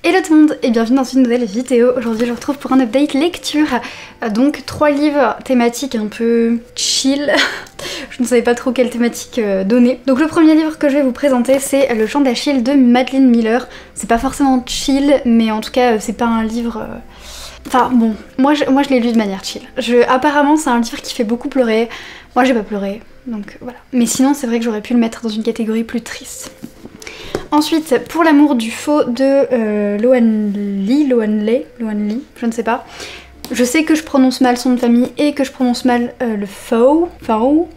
Hello tout le monde et bienvenue dans une nouvelle vidéo. Aujourd'hui je vous retrouve pour un update lecture. Donc 3 livres thématiques un peu chill. Je ne savais pas trop quelle thématique donner. Donc le premier livre que je vais vous présenter c'est Le Chant d'Achille de Madeline Miller. C'est pas forcément chill mais en tout cas c'est pas un livre... Enfin bon, moi je l'ai lu de manière chill. Apparemment c'est un livre qui fait beaucoup pleurer. Moi j'ai pas pleuré, donc voilà. Mais sinon c'est vrai que j'aurais pu le mettre dans une catégorie plus triste. Ensuite, Pour l'amour du faux de Loan Lee, je ne sais pas. Je sais que je prononce mal son nom de famille et que je prononce mal le faux,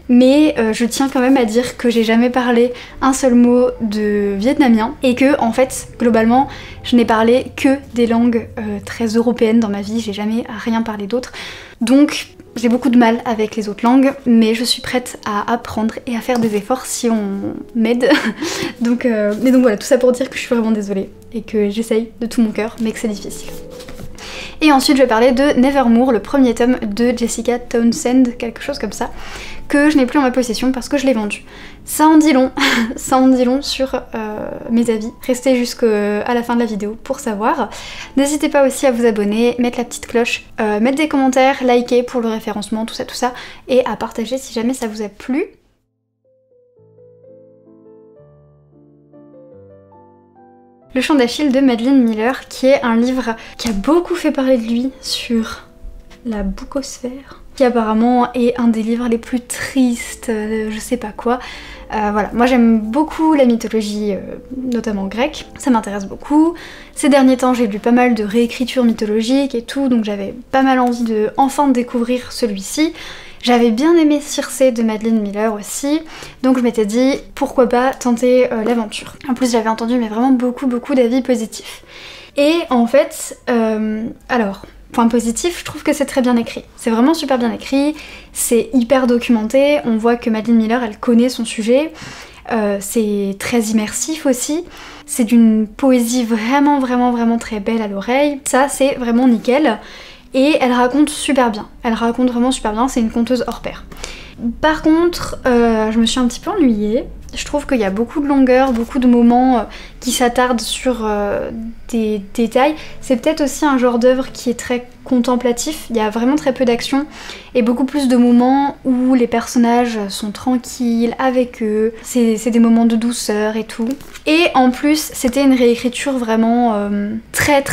mais je tiens quand même à dire que j'ai jamais parlé un seul mot de vietnamien et que en fait, globalement, je n'ai parlé que des langues très européennes dans ma vie, j'ai jamais rien parlé d'autre. Donc j'ai beaucoup de mal avec les autres langues, mais je suis prête à apprendre et à faire des efforts si on m'aide. donc voilà, tout ça pour dire que je suis vraiment désolée et que j'essaye de tout mon cœur, mais que c'est difficile. Et ensuite je vais parler de Nevermore, le premier tome de Jessica Townsend, quelque chose comme ça, que je n'ai plus en ma possession parce que je l'ai vendu. Ça en dit long, ça en dit long sur mes avis. Restez jusqu'à la fin de la vidéo pour savoir. N'hésitez pas aussi à vous abonner, mettre la petite cloche, mettre des commentaires, liker pour le référencement, tout ça, et à partager si jamais ça vous a plu. Le Chant d'Achille de Madeline Miller, qui est un livre qui a beaucoup fait parler de lui sur la bookosphère, qui apparemment est un des livres les plus tristes, je sais pas quoi. Voilà, moi j'aime beaucoup la mythologie, notamment grecque, ça m'intéresse beaucoup. Ces derniers temps j'ai lu pas mal de réécritures mythologiques et tout, donc j'avais pas mal envie de enfin découvrir celui-ci. J'avais bien aimé Circé de Madeline Miller aussi, donc je m'étais dit pourquoi pas tenter l'aventure. En plus j'avais entendu mais vraiment beaucoup d'avis positifs. Et en fait, alors, point positif, je trouve que c'est très bien écrit. C'est vraiment super bien écrit, c'est hyper documenté, on voit que Madeline Miller elle connaît son sujet, c'est très immersif aussi, c'est d'une poésie vraiment très belle à l'oreille, ça c'est vraiment nickel. Et elle raconte super bien, elle raconte vraiment super bien, c'est une conteuse hors pair. Par contre, je me suis un petit peu ennuyée. Je trouve qu'il y a beaucoup de longueur, beaucoup de moments qui s'attardent sur des détails. C'est peut-être aussi un genre d'œuvre qui est très contemplatif, il y a vraiment très peu d'action et beaucoup plus de moments où les personnages sont tranquilles avec eux, c'est des moments de douceur et tout. Et en plus, c'était une réécriture vraiment très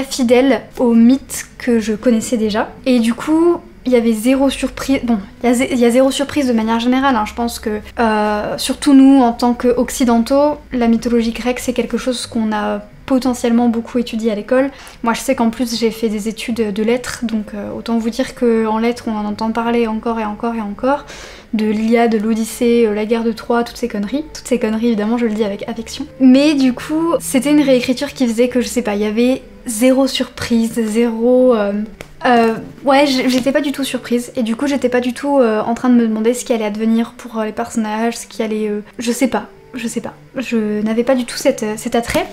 fidèle au mythe que je connaissais déjà. Et du coup, il y avait zéro surprise, bon, il y a zéro surprise de manière générale, hein. Je pense que, surtout nous, en tant qu'occidentaux, la mythologie grecque c'est quelque chose qu'on a potentiellement beaucoup étudié à l'école. Moi je sais qu'en plus j'ai fait des études de lettres, donc autant vous dire qu'en lettres on en entend parler encore et encore, de l'Iliade, de l'Odyssée, la guerre de Troie, toutes ces conneries. Toutes ces conneries évidemment je le dis avec affection. Mais du coup c'était une réécriture qui faisait que je sais pas, il y avait zéro surprise, zéro... ouais, j'étais pas du tout surprise et du coup j'étais pas du tout en train de me demander ce qui allait advenir pour les personnages, ce qui allait... je sais pas. Je n'avais pas du tout cet attrait.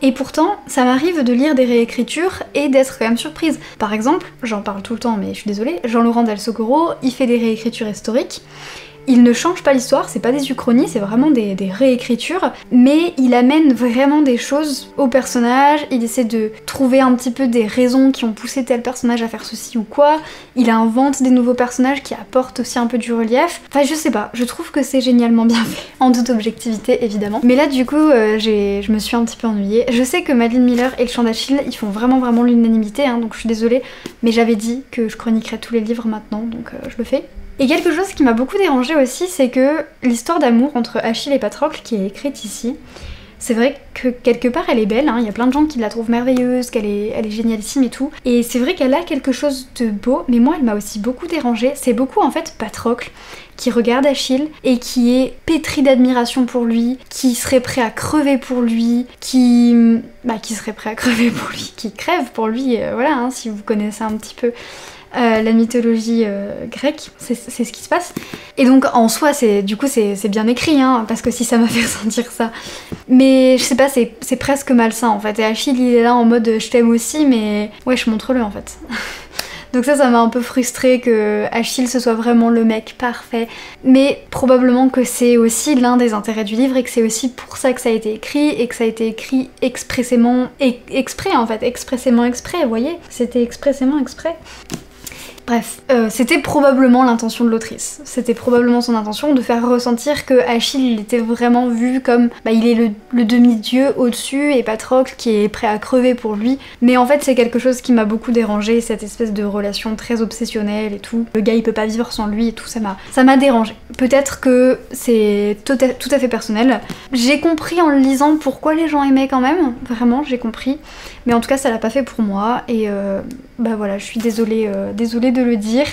Et pourtant, ça m'arrive de lire des réécritures et d'être quand même surprise. Par exemple, j'en parle tout le temps mais je suis désolée, Jean-Laurent Del Socorro, il fait des réécritures historiques. Il ne change pas l'histoire, c'est pas des uchronies, c'est vraiment des réécritures, mais il amène vraiment des choses au personnage, il essaie de trouver un petit peu des raisons qui ont poussé tel personnage à faire ceci ou quoi, il invente des nouveaux personnages qui apportent aussi un peu du relief, enfin je sais pas, je trouve que c'est génialement bien fait, en toute objectivité évidemment. Mais là du coup, je me suis un petit peu ennuyée. Je sais que Madeline Miller et Le Chant d'Achille, ils font vraiment l'unanimité, hein, donc je suis désolée, mais j'avais dit que je chroniquerais tous les livres maintenant, donc je le fais. Et quelque chose qui m'a beaucoup dérangée aussi, c'est que l'histoire d'amour entre Achille et Patrocle qui est écrite ici, c'est vrai que quelque part elle est belle, hein, y a plein de gens qui la trouvent merveilleuse, qu'elle est génialissime et tout, et c'est vrai qu'elle a quelque chose de beau, mais moi elle m'a aussi beaucoup dérangée, c'est beaucoup en fait Patrocle qui regarde Achille et qui est pétri d'admiration pour lui, qui serait prêt à crever pour lui, qui crève pour lui, voilà, hein, si vous connaissez un petit peu la mythologie grecque, c'est ce qui se passe. Et donc en soi, du coup c'est bien écrit, hein, parce que si ça m'a fait ressentir ça. Mais je sais pas, c'est presque malsain en fait. Et Achille il est là en mode je t'aime aussi, mais ouais, je montre-le en fait. Donc ça m'a un peu frustrée que Achille ce soit vraiment le mec parfait. Mais probablement que c'est aussi l'un des intérêts du livre et que c'est aussi pour ça que ça a été écrit et que ça a été écrit expressément, exprès en fait, expressément exprès, vous voyez? C'était expressément exprès. Bref, c'était probablement l'intention de l'autrice. C'était probablement son intention de faire ressentir que Achille il était vraiment vu comme il est le demi-dieu au-dessus et Patrocle qui est prêt à crever pour lui. Mais en fait c'est quelque chose qui m'a beaucoup dérangée, cette espèce de relation très obsessionnelle et tout. Le gars il peut pas vivre sans lui et tout, ça m'a dérangée. Peut-être que c'est tout à fait personnel. J'ai compris en le lisant pourquoi les gens aimaient quand même, vraiment j'ai compris. Mais en tout cas ça l'a pas fait pour moi et voilà, je suis désolée de le dire.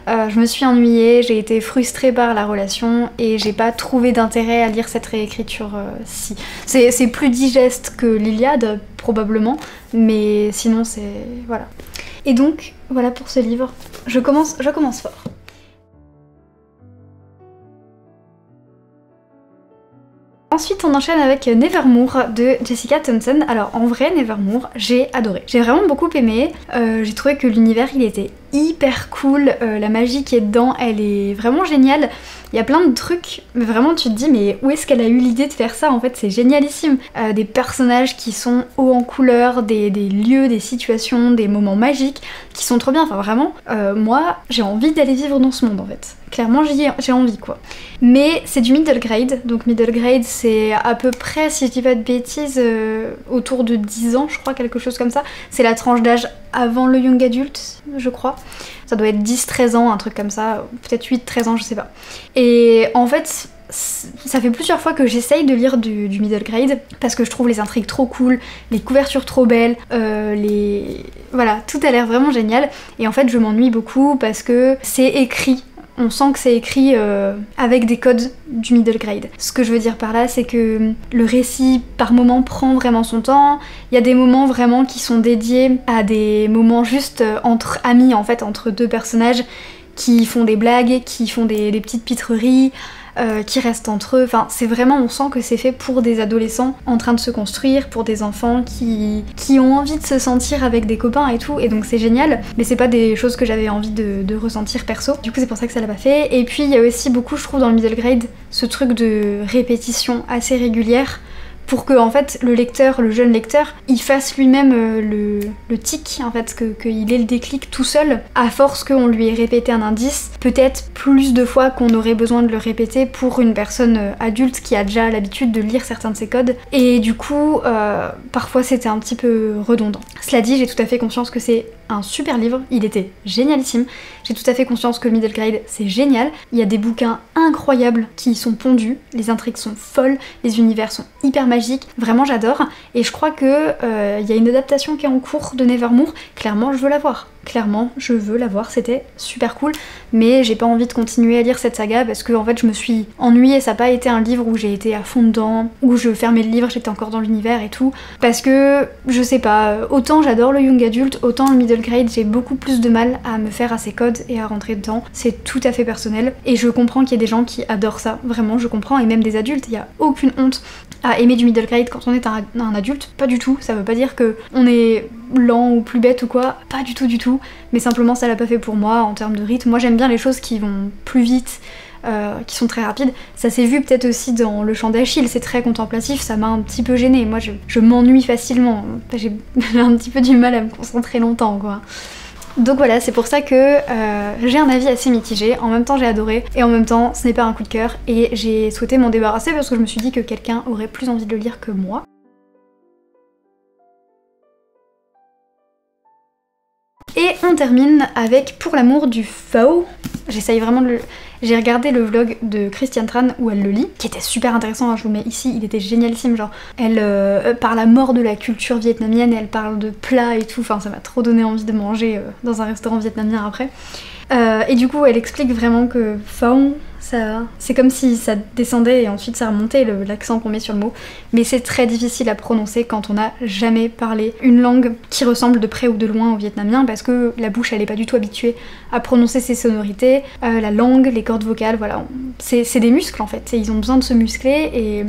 Je me suis ennuyée, j'ai été frustrée par la relation et j'ai pas trouvé d'intérêt à lire cette réécriture-ci. C'est plus digeste que l'Iliade, probablement, mais sinon c'est... voilà. Et donc, voilà pour ce livre. Je commence fort. Ensuite on enchaîne avec Nevermore de Jessica Thompson. Alors en vrai Nevermore j'ai adoré. J'ai vraiment beaucoup aimé. J'ai trouvé que l'univers il était hyper cool. La magie qui est dedans elle est vraiment géniale. Il y a plein de trucs, mais vraiment tu te dis mais où est-ce qu'elle a eu l'idée de faire ça? En fait c'est génialissime. Des personnages qui sont hauts en couleur, des lieux, des situations, des moments magiques qui sont trop bien. Enfin vraiment, moi j'ai envie d'aller vivre dans ce monde en fait. Clairement j'ai envie quoi. Mais c'est du middle grade, donc middle grade c'est à peu près, si je dis pas de bêtises, autour de 10 ans je crois, quelque chose comme ça. C'est la tranche d'âge avant le young adult je crois. Ça doit être 10-13 ans, un truc comme ça, peut-être 8-13 ans, je sais pas. Et en fait, ça fait plusieurs fois que j'essaye de lire du middle grade parce que je trouve les intrigues trop cool, les couvertures trop belles, voilà, tout a l'air vraiment génial. Et en fait, je m'ennuie beaucoup parce que c'est écrit. On sent que c'est écrit avec des codes du middle grade. Ce que je veux dire par là, c'est que le récit par moment prend vraiment son temps. Il y a des moments vraiment qui sont dédiés à des moments juste entre amis en fait, entre deux personnages qui font des blagues, qui font des petites pitreries, qui restent entre eux. Enfin, c'est vraiment, on sent que c'est fait pour des adolescents en train de se construire, pour des enfants qui ont envie de se sentir avec des copains et tout, et donc c'est génial. Mais c'est pas des choses que j'avais envie de ressentir perso. Du coup, c'est pour ça que ça l'a pas fait. Et puis, il y a aussi beaucoup, je trouve, dans le middle grade, ce truc de répétition assez régulière, pour que en fait le lecteur, le jeune lecteur, il fasse lui-même le tic, en fait, qu'il ait le déclic tout seul, à force qu'on lui ait répété un indice, peut-être plus de fois qu'on aurait besoin de le répéter pour une personne adulte qui a déjà l'habitude de lire certains de ses codes, et du coup, parfois c'était un petit peu redondant. Cela dit, j'ai tout à fait conscience que c'est un super livre, il était génialissime, j'ai tout à fait conscience que le middle grade c'est génial, il y a des bouquins incroyables qui y sont pondus, les intrigues sont folles, les univers sont hyper magiques, vraiment j'adore, et je crois que il y a une adaptation qui est en cours de Nevermore, clairement je veux la voir. Clairement, je veux la voir, c'était super cool, mais j'ai pas envie de continuer à lire cette saga parce que en fait je me suis ennuyée, ça n'a pas été un livre où j'ai été à fond dedans, où je fermais le livre, j'étais encore dans l'univers et tout, parce que, je sais pas, autant j'adore le young adult, autant le middle grade, j'ai beaucoup plus de mal à me faire à ces codes et à rentrer dedans, c'est tout à fait personnel, et je comprends qu'il y ait des gens qui adorent ça, vraiment je comprends, et même des adultes, il y a aucune honte à aimer du middle grade quand on est un adulte, pas du tout, ça veut pas dire que on est lent ou plus bête ou quoi, pas du tout, mais simplement ça l'a pas fait pour moi en termes de rythme. Moi j'aime bien les choses qui vont plus vite, qui sont très rapides. Ça s'est vu peut-être aussi dans Le Chant d'Achille, c'est très contemplatif, ça m'a un petit peu gênée. Moi je m'ennuie facilement, j'ai un petit peu du mal à me concentrer longtemps quoi. Donc voilà, c'est pour ça que j'ai un avis assez mitigé, en même temps j'ai adoré, et en même temps ce n'est pas un coup de cœur, et j'ai souhaité m'en débarrasser parce que je me suis dit que quelqu'un aurait plus envie de le lire que moi. Et on termine avec Pour l'amour du faux. J'essaye vraiment de le... J'ai regardé le vlog de Christiane Tran où elle le lit, qui était super intéressant, hein, je vous le mets ici, il était génialissime, genre elle parle à mort de la culture vietnamienne, et elle parle de plats et tout, enfin ça m'a trop donné envie de manger dans un restaurant vietnamien après. Et du coup elle explique vraiment que pho, c'est comme si ça descendait et ensuite ça remontait, l'accent qu'on met sur le mot, mais c'est très difficile à prononcer quand on n'a jamais parlé une langue qui ressemble de près ou de loin au vietnamien, parce que la bouche elle est pas du tout habituée à prononcer ces sonorités, la langue, les cordes vocales, voilà, c'est des muscles en fait, ils ont besoin de se muscler,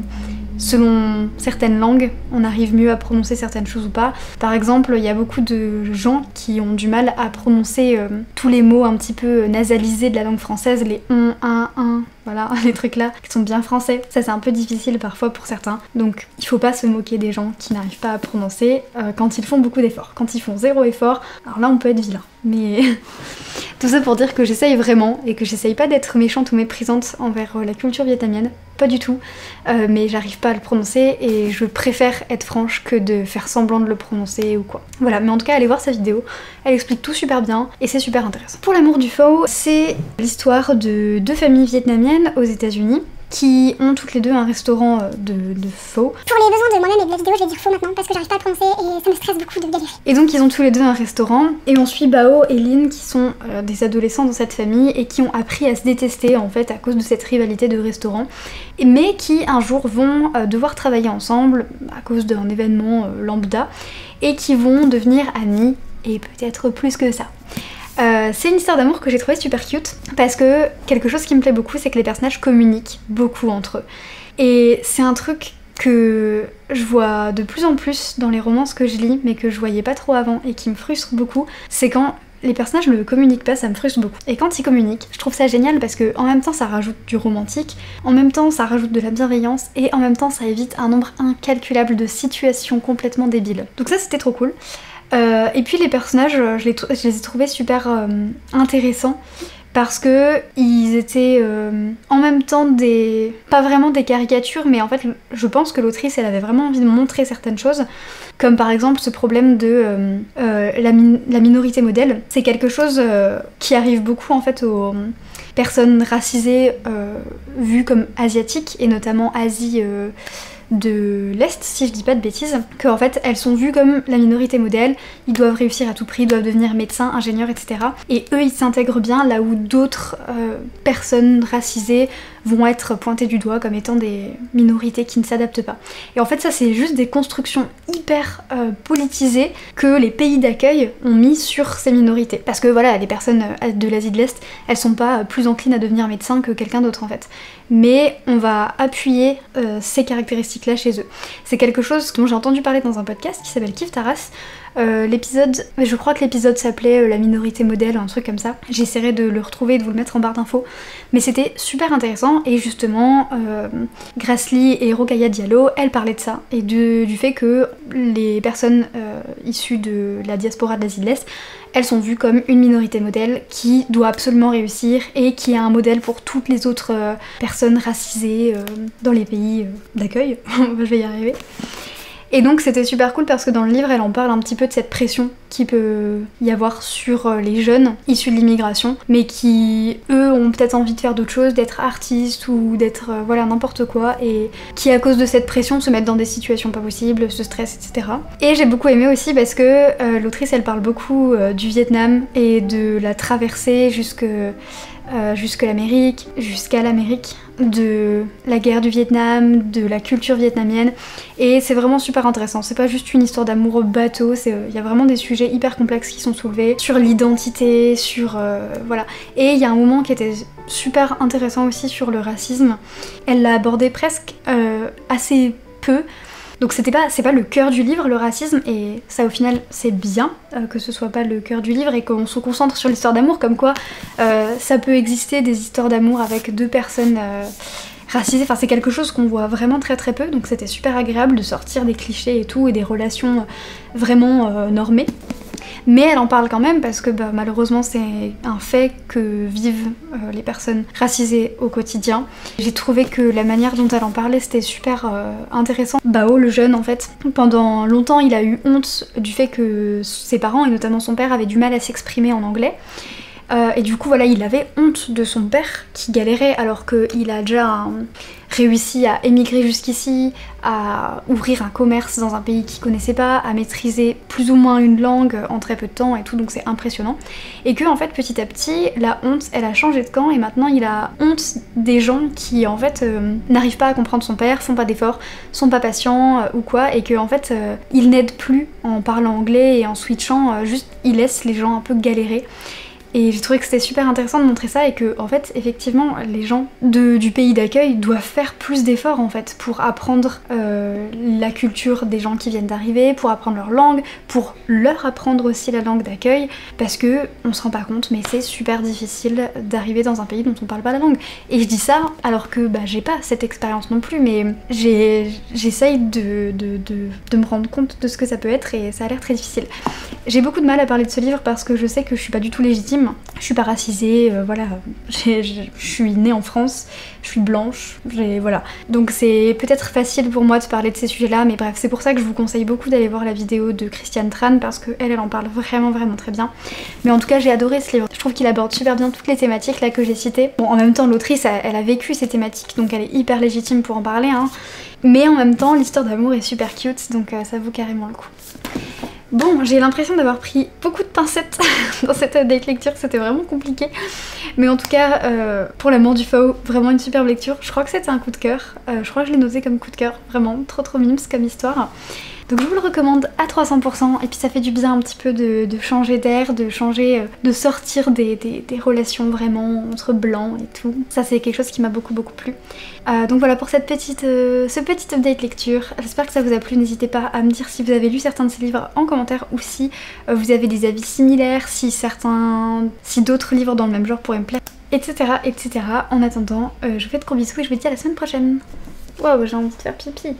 selon certaines langues, on arrive mieux à prononcer certaines choses ou pas. Par exemple, il y a beaucoup de gens qui ont du mal à prononcer tous les mots un petit peu nasalisés de la langue française, les on, un, voilà, les trucs là, qui sont bien français. Ça c'est un peu difficile parfois pour certains. Donc il faut pas se moquer des gens qui n'arrivent pas à prononcer quand ils font beaucoup d'efforts. Quand ils font zéro effort, alors là on peut être vilain. Mais tout ça pour dire que j'essaye vraiment et que j'essaye pas d'être méchante ou méprisante envers la culture vietnamienne. Pas du tout, mais j'arrive pas à le prononcer et je préfère être franche que de faire semblant de le prononcer ou quoi. Voilà, mais en tout cas allez voir sa vidéo, elle explique tout super bien et c'est super intéressant. Pour l'amour du pho, c'est l'histoire de deux familles vietnamiennes aux États-Unis qui ont toutes les deux un restaurant de pho. Pour les besoins de moi-même et de la vidéo, je vais dire pho maintenant parce que j'arrive pas à le prononcer et ça me stresse beaucoup de galérer. Et donc ils ont tous les deux un restaurant et on suit Bao et Lin qui sont des adolescents dans cette famille et qui ont appris à se détester en fait à cause de cette rivalité de restaurant, mais qui un jour vont devoir travailler ensemble à cause d'un événement lambda et qui vont devenir amis et peut-être plus que ça. C'est une histoire d'amour que j'ai trouvée super cute parce que quelque chose qui me plaît beaucoup c'est que les personnages communiquent beaucoup entre eux et c'est un truc que je vois de plus en plus dans les romances que je lis mais que je voyais pas trop avant et qui me frustre beaucoup, c'est quand les personnages ne communiquent pas, ça me frustre beaucoup. Et quand ils communiquent, je trouve ça génial parce que en même temps ça rajoute du romantique, en même temps ça rajoute de la bienveillance et en même temps ça évite un nombre incalculable de situations complètement débiles. Donc ça c'était trop cool. Et puis les personnages, je les ai trouvés super intéressants parce que ils étaient en même temps pas vraiment des caricatures, mais en fait je pense que l'autrice elle avait vraiment envie de montrer certaines choses, comme par exemple ce problème de la minorité modèle. C'est quelque chose qui arrive beaucoup en fait aux personnes racisées vues comme asiatiques, et notamment Asie de l'Est, si je dis pas de bêtises, que en fait elles sont vues comme la minorité modèle, ils doivent réussir à tout prix, ils doivent devenir médecins, ingénieurs, etc. Et eux ils s'intègrent bien là où d'autres personnes racisées vont être pointées du doigt comme étant des minorités qui ne s'adaptent pas. Et en fait ça c'est juste des constructions hyper politisées que les pays d'accueil ont mis sur ces minorités. Parce que voilà, les personnes de l'Asie de l'Est, elles sont pas plus enclines à devenir médecins que quelqu'un d'autre en fait. Mais on va appuyer ces caractéristiques-là chez eux. C'est quelque chose dont j'ai entendu parler dans un podcast qui s'appelle Kif Taras. L'épisode, je crois que l'épisode s'appelait La minorité modèle, un truc comme ça. J'essaierai de le retrouver et de vous le mettre en barre d'infos. Mais c'était super intéressant et justement, Grace Lee et Rokhaya Diallo, elles parlaient de ça et du fait que les personnes issues de la diaspora de l'Asie de l'Est, elles sont vues comme une minorité modèle qui doit absolument réussir et qui est un modèle pour toutes les autres personnes racisées dans les pays d'accueil. Je vais y arriver. Et donc c'était super cool parce que dans le livre elle en parle un petit peu de cette pression qui peut y avoir sur les jeunes issus de l'immigration, mais qui eux ont peut-être envie de faire d'autres choses, d'être artistes ou d'être voilà n'importe quoi, et qui à cause de cette pression se mettent dans des situations pas possibles, se stressent, etc. Et j'ai beaucoup aimé aussi parce que l'autrice elle parle beaucoup du Vietnam et de la traversée jusqu'à l'Amérique, de la guerre du Vietnam, de la culture vietnamienne, et c'est vraiment super intéressant. C'est pas juste une histoire d'amour au bateau, il y a vraiment des sujets hyper complexes qui sont soulevés, sur l'identité, sur voilà. Et il y a un moment qui était super intéressant aussi sur le racisme. Elle l'a abordé presque assez peu. Donc c'est pas le cœur du livre, le racisme, et ça au final c'est bien que ce soit pas le cœur du livre et qu'on se concentre sur l'histoire d'amour, comme quoi ça peut exister des histoires d'amour avec deux personnes racisées, enfin c'est quelque chose qu'on voit vraiment très très peu, donc c'était super agréable de sortir des clichés et tout, et des relations vraiment normées. Mais elle en parle quand même parce que malheureusement c'est un fait que vivent les personnes racisées au quotidien. J'ai trouvé que la manière dont elle en parlait c'était super intéressant. Bao, le jeune en fait, pendant longtemps il a eu honte du fait que ses parents et notamment son père avaient du mal à s'exprimer en anglais. Et du coup voilà, il avait honte de son père qui galérait alors qu'il a déjà réussi à émigrer jusqu'ici, à ouvrir un commerce dans un pays qu'il connaissait pas, à maîtriser plus ou moins une langue en très peu de temps et tout, donc c'est impressionnant. Et que en fait petit à petit la honte elle a changé de camp et maintenant il a honte des gens qui en fait n'arrivent pas à comprendre son père, font pas d'efforts, sont pas patients ou quoi, et que en fait il n'aide plus en parlant anglais et en switchant, juste il laisse les gens un peu galérer. Et j'ai trouvé que c'était super intéressant de montrer ça et que en fait effectivement les gens du pays d'accueil doivent faire plus d'efforts en fait pour apprendre la culture des gens qui viennent d'arriver, pour apprendre leur langue, pour leur apprendre aussi la langue d'accueil, parce que on se rend pas compte mais c'est super difficile d'arriver dans un pays dont on parle pas la langue. Et je dis ça alors que j'ai pas cette expérience non plus, mais j'essaye de me rendre compte de ce que ça peut être et ça a l'air très difficile. J'ai beaucoup de mal à parler de ce livre parce que je sais que je suis pas du tout légitime, je suis pas racisée, voilà, je suis née en France, je suis blanche, voilà. Donc c'est peut-être facile pour moi de parler de ces sujets-là, mais bref, c'est pour ça que je vous conseille beaucoup d'aller voir la vidéo de Christiane Tran parce qu'elle en parle vraiment très bien. Mais en tout cas, j'ai adoré ce livre. Je trouve qu'il aborde super bien toutes les thématiques là que j'ai citées. Bon, en même temps, l'autrice, elle a vécu ces thématiques, donc elle est hyper légitime pour en parler, hein. Mais en même temps, l'histoire d'amour est super cute, donc ça vaut carrément le coup. Bon, j'ai l'impression d'avoir pris beaucoup de pincettes dans cette date lecture, c'était vraiment compliqué. Mais en tout cas, pour l'amour du Fao, vraiment une superbe lecture. Je crois que c'était un coup de cœur, je crois que je l'ai noté comme coup de cœur, vraiment trop mimes comme histoire. Donc je vous le recommande à 300% et puis ça fait du bien un petit peu de changer d'air, de sortir des relations vraiment entre blancs et tout. Ça c'est quelque chose qui m'a beaucoup plu. Donc voilà pour ce petit update lecture. J'espère que ça vous a plu. N'hésitez pas à me dire si vous avez lu certains de ces livres en commentaire ou si vous avez des avis similaires, si d'autres livres dans le même genre pourraient me plaire, etc. En attendant, je vous fais de gros bisous et je vous dis à la semaine prochaine. Waouh, j'ai envie de faire pipi.